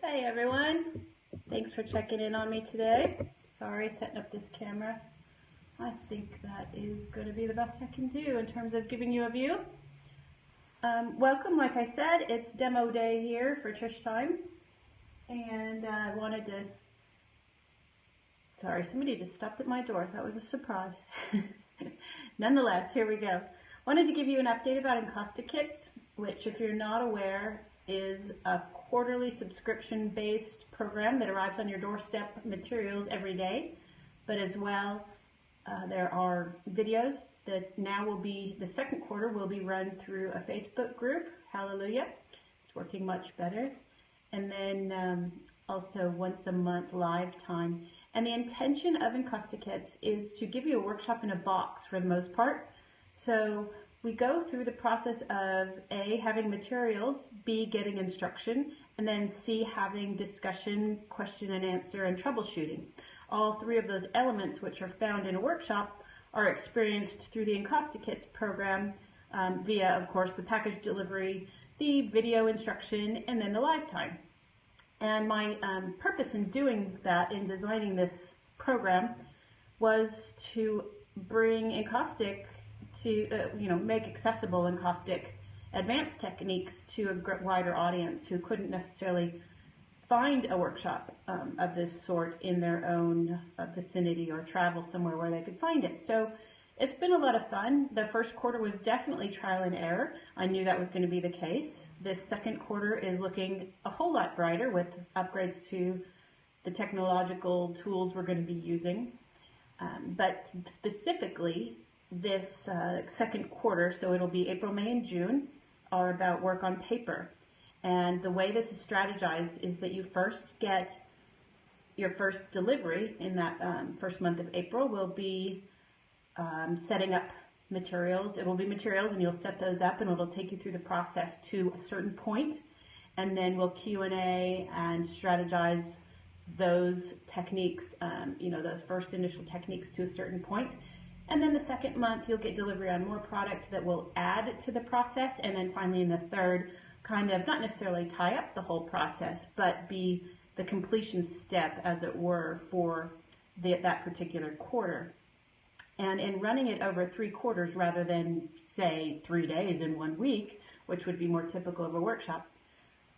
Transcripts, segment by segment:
Hey everyone, thanks for checking in on me today. Sorry, setting up this camera. I think that is going to be the best I can do in terms of giving you a view. Welcome, like I said, it's demo day here for TrishTime, and I wanted to, sorry, somebody just stopped at my door. That was a surprise. Nonetheless, here we go. Wanted to give you an update about EKits, which, if you're not aware, is a quarterly subscription-based program that arrives on your doorstep materials every day. But as well, there are videos that now will be, the second quarter will be run through a Facebook group. Hallelujah. It's working much better. And then also once a month live time. And the intention of EKits is to give you a workshop in a box for the most part. So we go through the process of A, having materials, B, getting instruction, and then C, having discussion, question and answer, and troubleshooting. All three of those elements, which are found in a workshop, are experienced through the EKits program via, of course, the package delivery, the video instruction, and then the live time. And my purpose in doing that, in designing this program, was to bring encaustic to, make accessible encaustic advanced techniques to a wider audience who couldn't necessarily find a workshop of this sort in their own vicinity or travel somewhere where they could find it. So it's been a lot of fun. The first quarter was definitely trial and error. I knew that was going to be the case. This second quarter is looking a whole lot brighter with upgrades to the technological tools we're going to be using. But specifically, this second quarter, so it'll be April, May, and June, are about work on paper. And the way this is strategized is that you first get your first delivery in that first month of April will be setting up materials. It will be materials and you'll set those up and it'll take you through the process to a certain point. And then we'll Q&A and strategize those techniques, those first initial techniques to a certain point. And then the second month, you'll get delivery on more product that will add to the process. And then finally in the third, kind of not necessarily tie up the whole process, but be the completion step, as it were, for that particular quarter. And in running it over 3 quarters rather than, say, 3 days in 1 week, which would be more typical of a workshop,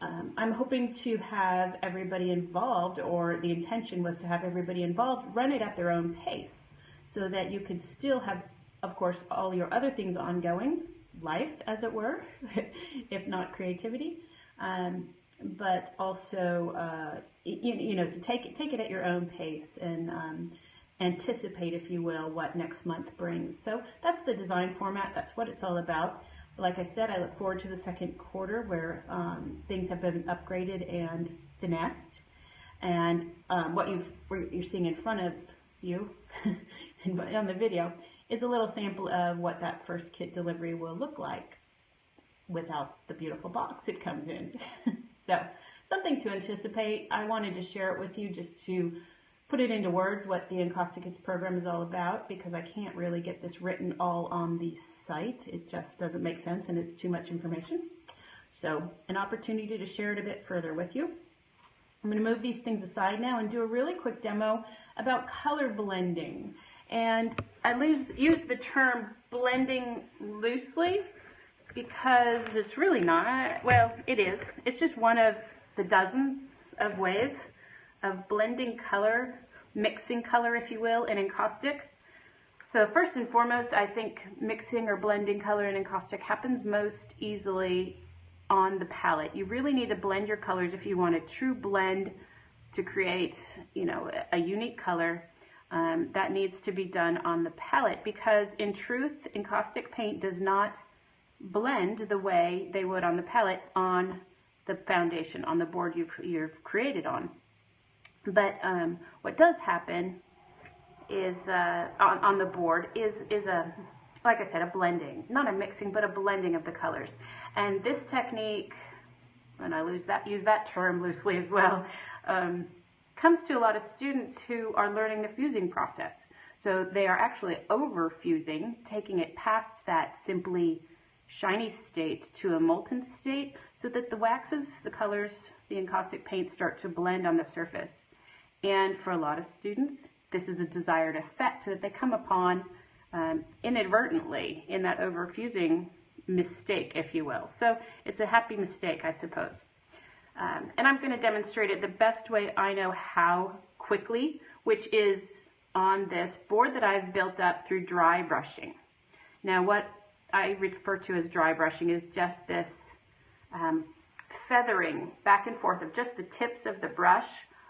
I'm hoping to have everybody involved, or the intention was to have everybody involved, run it at their own pace, so that you can still have, of course, all your other things ongoing, life, as it were, if not creativity, but also, to take it at your own pace and anticipate, if you will, what next month brings. So that's the design format. That's what it's all about. Like I said, I look forward to the second quarter where things have been upgraded and finessed. And what you're seeing in front of you on the video is a little sample of what that first kit delivery will look like without the beautiful box it comes in. So something to anticipate. I wanted to share it with you just to put it into words what the EKits program is all about, because I can't really get this written all on the site. It just doesn't make sense and it's too much information. So an opportunity to share it a bit further with you. I'm going to move these things aside now and do a really quick demo about color blending. And I use the term blending loosely because it's really not. Well, it is. It's just one of the dozens of ways of blending color, mixing color, if you will, in encaustic. So first and foremost, I think mixing or blending color in encaustic happens most easily on the palette. You really need to blend your colors if you want a true blend to create, a unique color. That needs to be done on the palette, because in truth, encaustic paint does not blend the way they would on the palette on the foundation, on the board you've created on. But what does happen is on the board is a, like I said, a blending, not a mixing, but a blending of the colors. And this technique, and I use that term loosely as well, comes to a lot of students who are learning the fusing process. So they are actually over fusing, taking it past that simply shiny state to a molten state, so that the waxes, the colors, the encaustic paints start to blend on the surface. And for a lot of students, this is a desired effect that they come upon inadvertently in that overfusing mistake, if you will. So it's a happy mistake, I suppose. And I'm going to demonstrate it the best way I know how quickly, which is on this board that I've built up through dry brushing. Now what I refer to as dry brushing is just this feathering back and forth of just the tips of the brush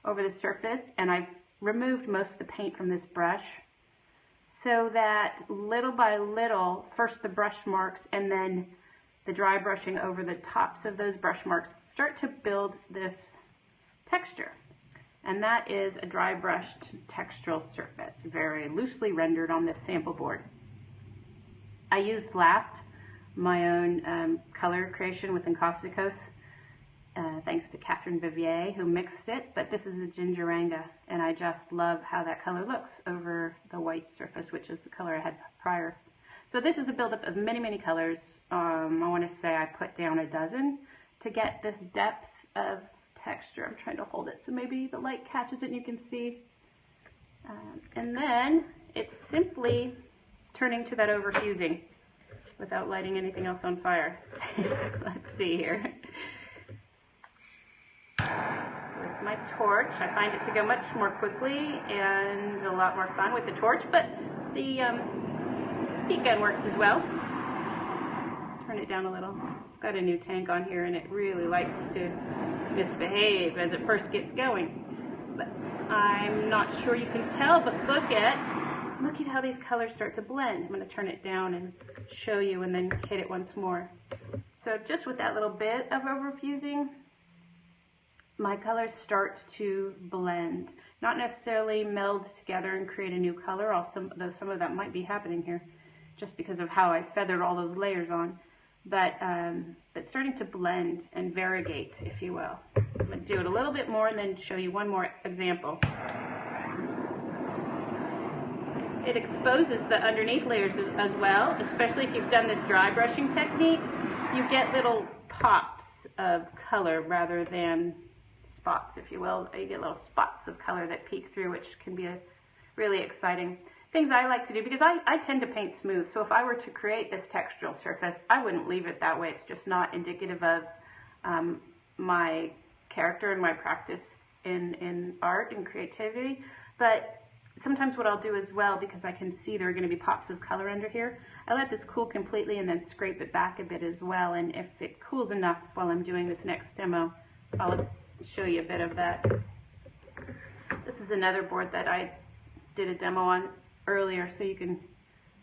over the surface, and I've removed most of the paint from this brush so that little by little, first the brush marks and then the dry brushing over the tops of those brush marks start to build this texture. And that is a dry brushed textural surface, very loosely rendered on this sample board. I used last my own color creation with Encausticos, thanks to Catherine Vivier who mixed it, but this is a Gingeranga, and I just love how that color looks over the white surface, which is the color I had prior. So this is a buildup of many, many colors. I want to say I put down a dozen to get this depth of texture. I'm trying to hold it so maybe the light catches it and you can see. And then it's simply turning to that overfusing without lighting anything else on fire. Let's see here. With my torch, I find it to go much more quickly and a lot more fun with the torch, but the heat gun works as well. Turn it down a little. I've got a new tank on here and it really likes to misbehave as it first gets going. But I'm not sure you can tell, but look at how these colors start to blend. I'm going to turn it down and show you and then hit it once more. So just with that little bit of overfusing, my colors start to blend. Not necessarily meld together and create a new color, although some of that might be happening here just because of how I feathered all those layers on. But starting to blend and variegate, if you will. I'm going to do it a little bit more and then show you one more example. It exposes the underneath layers as well, especially if you've done this dry brushing technique. You get little pops of color rather than spots, if you will. You get little spots of color that peek through, which can be really exciting. Things I like to do, because I tend to paint smooth, so if I were to create this textural surface, I wouldn't leave it that way. It's just not indicative of my character and my practice in art and creativity. But sometimes what I'll do as well, because I can see there are going to be pops of color under here, I let this cool completely and then scrape it back a bit as well. And if it cools enough while I'm doing this next demo, I'll show you a bit of that. This is another board that I did a demo on earlier, so you can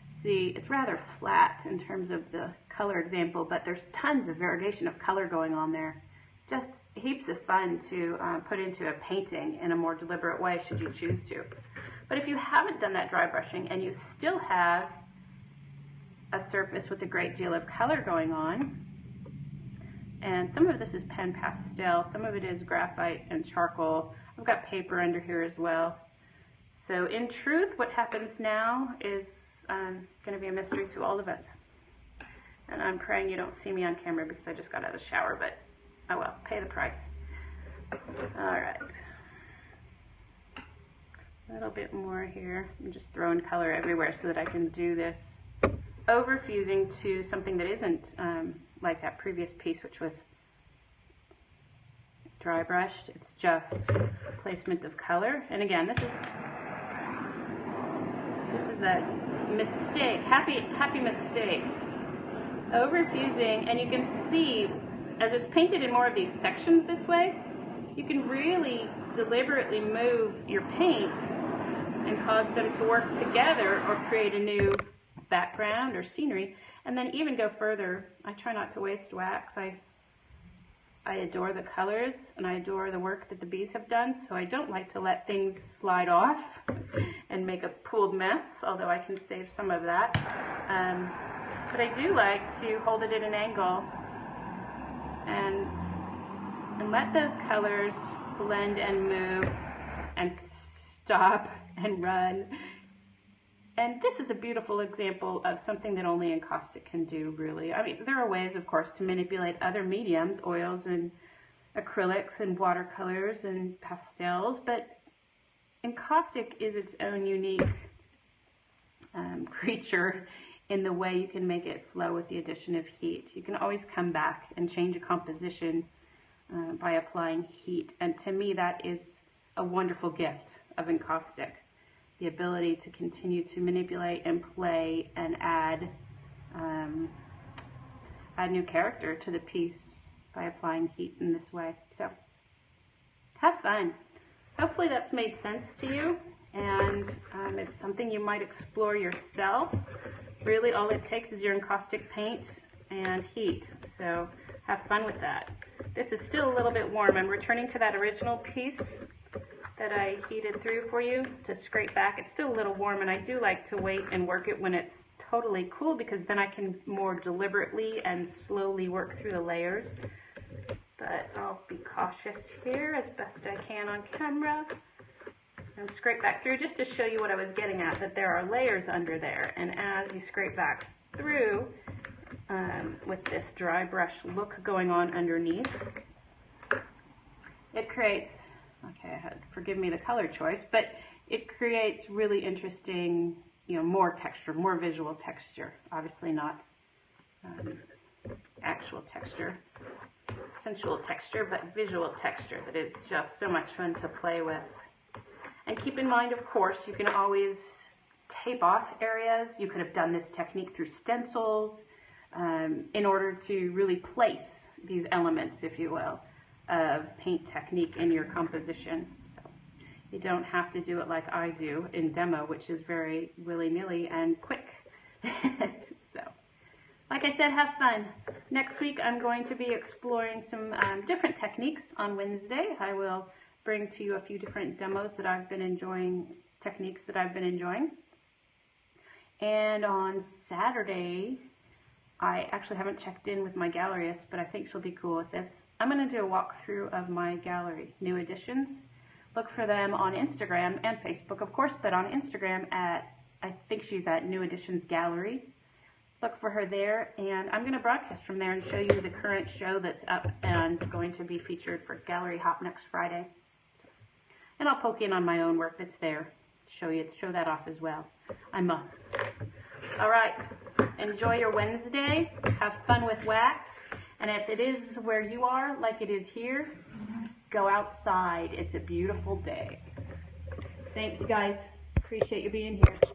see it's rather flat in terms of the color example, but there's tons of variegation of color going on there. Just heaps of fun to put into a painting in a more deliberate way should you choose to. But if you haven't done that dry brushing and you still have a surface with a great deal of color going on, and some of this is pen pastel, some of it is graphite and charcoal. I've got paper under here as well. So in truth, what happens now is going to be a mystery to all of us. And I'm praying you don't see me on camera because I just got out of the shower, but oh well, pay the price. All right. A little bit more here. I'm just throwing color everywhere so that I can do this overfusing to something that isn't like that previous piece, which was dry brushed. It's just placement of color. And again, this is that mistake, happy mistake. It's overfusing, and you can see as it's painted in more of these sections this way, you can really deliberately move your paint and cause them to work together or create a new background or scenery, and then even go further. I try not to waste wax. I adore the colors and I adore the work that the bees have done, so I don't like to let things slide off and make a pooled mess, although I can save some of that. But I do like to hold it at an angle and let those colors blend and move and stop and run And this is a beautiful example of something that only encaustic can do, really. I mean, there are ways, of course, to manipulate other mediums, oils and acrylics and watercolors and pastels, but encaustic is its own unique creature in the way you can make it flow with the addition of heat. You can always come back and change a composition by applying heat, and to me that is a wonderful gift of encaustic. The ability to continue to manipulate and play and add new character to the piece by applying heat in this way. So have fun. Hopefully that's made sense to you, and it's something you might explore yourself. Really all it takes is your encaustic paint and heat, so have fun with that. This is still a little bit warm. I'm returning to that original piece that I heated through for you to scrape back. It's still a little warm, and I do like to wait and work it when it's totally cool, because then I can more deliberately and slowly work through the layers. But I'll be cautious here as best I can on camera and scrape back through just to show you what I was getting at, that there are layers under there, and as you scrape back through with this dry brush look going on underneath, it creates, okay, forgive me the color choice, but it creates really interesting, more texture, more visual texture. Obviously not actual texture, sensual texture, but visual texture that is just so much fun to play with. And keep in mind, of course, you can always tape off areas. You could have done this technique through stencils in order to really place these elements, if you will, of paint technique in your composition. So you don't have to do it like I do in demo, which is very willy-nilly and quick. So, like I said, have fun. Next week I'm going to be exploring some different techniques on Wednesday. I will bring to you a few different demos that I've been enjoying, techniques that I've been enjoying. And on Saturday, I actually haven't checked in with my galleryist, but I think she'll be cool with this. I'm going to do a walkthrough of my gallery, New Additions. Look for them on Instagram and Facebook, of course, but on Instagram at, I think she's at New Additions Gallery. Look for her there, and I'm going to broadcast from there and show you the current show that's up and going to be featured for Gallery Hop next Friday. And I'll poke in on my own work that's there, show that off as well. I must. All right, enjoy your Wednesday, have fun with wax, and if it is where you are, like it is here, go outside. It's a beautiful day. Thanks, guys. Appreciate you being here.